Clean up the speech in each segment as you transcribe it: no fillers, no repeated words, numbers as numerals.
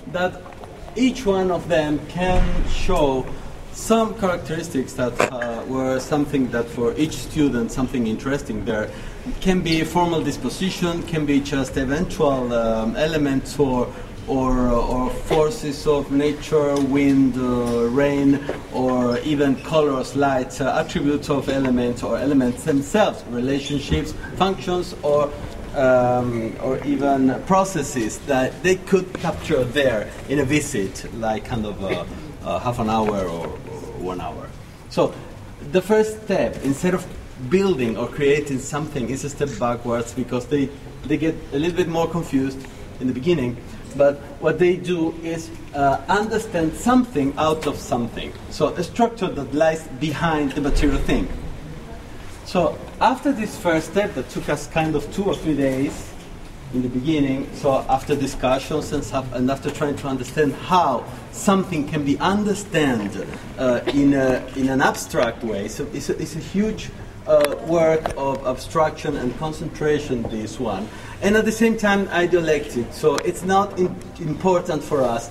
that each one of them can show some characteristics that were something that for each student, something interesting there. Can be formal disposition, can be just eventual elements or forces of nature, wind, rain, or even colors, lights, attributes of elements or elements themselves, relationships, functions, or even processes that they could capture there in a visit, like kind of half an hour or 1 hour. So the first step, instead of building or creating something, is a step backwards, because they get a little bit more confused in the beginning. But what they do is understand something out of something. So a structure that lies behind the material thing. So after this first step that took us kind of 2 or 3 days in the beginning, so after discussions and stuff, and after trying to understand how something can be understood in an abstract way, so it's a huge work of abstraction and concentration, this one, and at the same time idealectic. So it's not important for us.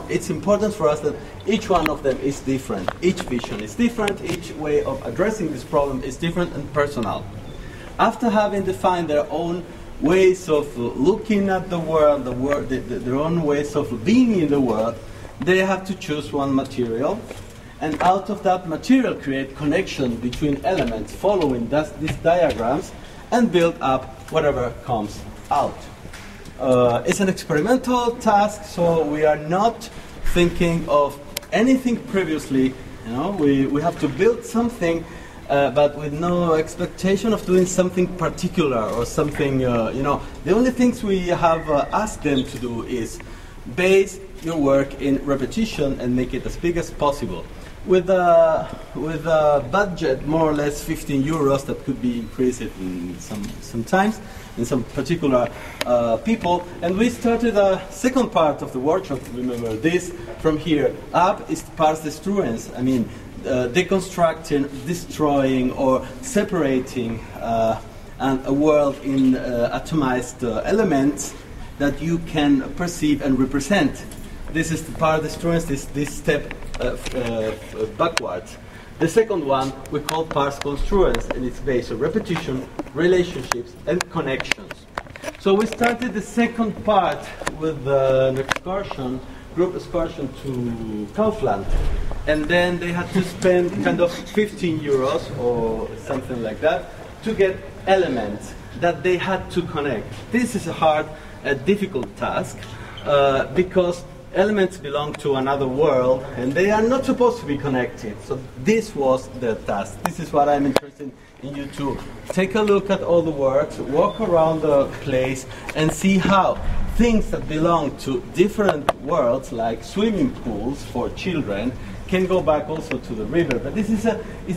It's important for us that each one of them is different. Each vision is different. Each way of addressing this problem is different and personal. After having defined their own ways of looking at the world, their own ways of being in the world, they have to choose one material, and out of that material create connection between elements following these diagrams and build up whatever comes out. It's an experimental task, so we are not thinking of anything previously. We have to build something, but with no expectation of doing something particular or something, The only things we have asked them to do is base your work in repetition and make it as big as possible. With a budget more or less 15 euros, that could be increased sometimes in some particular people. And we started a second part of the workshop. Remember this from here up is parts destruence. I mean, deconstructing, destroying, or separating a world in atomized elements that you can perceive and represent. This is the part destruence, this step backwards. The second one we call parts construence, and it's based on repetition, relationships, and connections. So we started the second part with an excursion, group excursion to Kaufland, and then they had to spend kind of 15 euros or something like that to get elements that they had to connect. This is a hard, difficult task because elements belong to another world and they are not supposed to be connected. So this was the task. This is what I'm interested in you to take a look at all the works, walk around the place and see how things that belong to different worlds, like swimming pools for children, can go back also to the river. But this is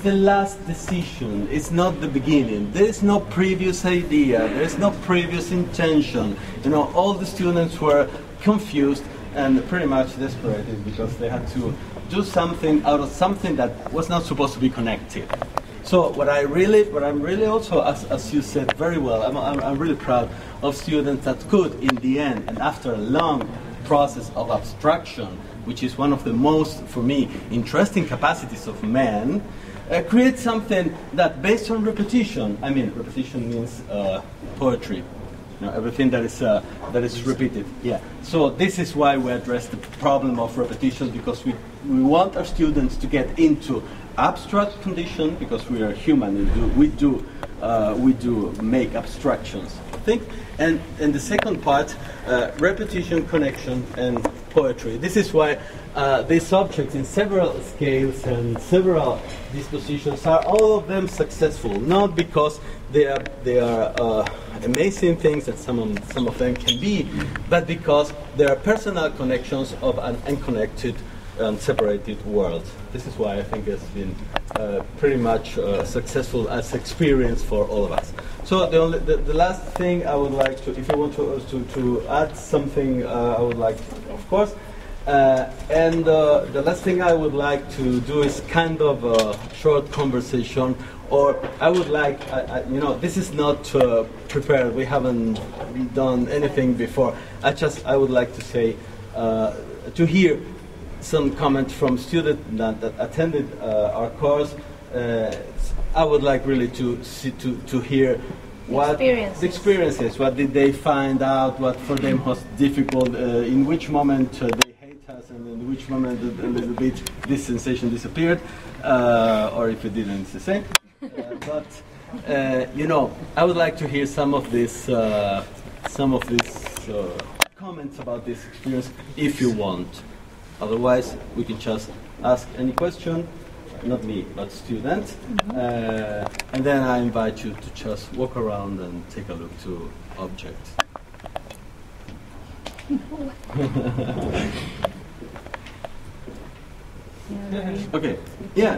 the last decision. It's not the beginning. There is no previous idea. There is no previous intention. All the students were confused and pretty much desperate because they had to do something out of something that was not supposed to be connected. So what I'm really also, as you said very well, I'm really proud of students that could, in the end, and after a long process of abstraction, which is one of the most, for me, interesting capacities of man, create something that, based on repetition, I mean, repetition means poetry. Everything that is repeated. Yeah. So this is why we address the problem of repetition, because we want our students to get into abstract condition, because we are human and we do make abstractions. I think. And the second part, repetition, connection, and poetry. This is why these objects in several scales and several dispositions are all of them successful, not because they are amazing things that some of them can be, but because there are personal connections of an unconnected and separated world. This is why I think it's been pretty much successful as experience for all of us. So the last thing I would like to, if you want to add something, I would like, of course. And the last thing I would like to do is kind of a short conversation, or I would like, this is not prepared. We haven't done anything before. I would like to say to hear some comment from students that attended our course. I would like really to hear what the experiences, what did they find out, what for them was difficult, in which moment they hate us, and in which moment a little bit this sensation disappeared, or if it didn't, it's the same. But you know, I would like to hear some of these comments about this experience, if you want. Otherwise, we can just ask any question. Not me, but student. And then I invite you to just walk around and take a look to objects. Okay, yeah.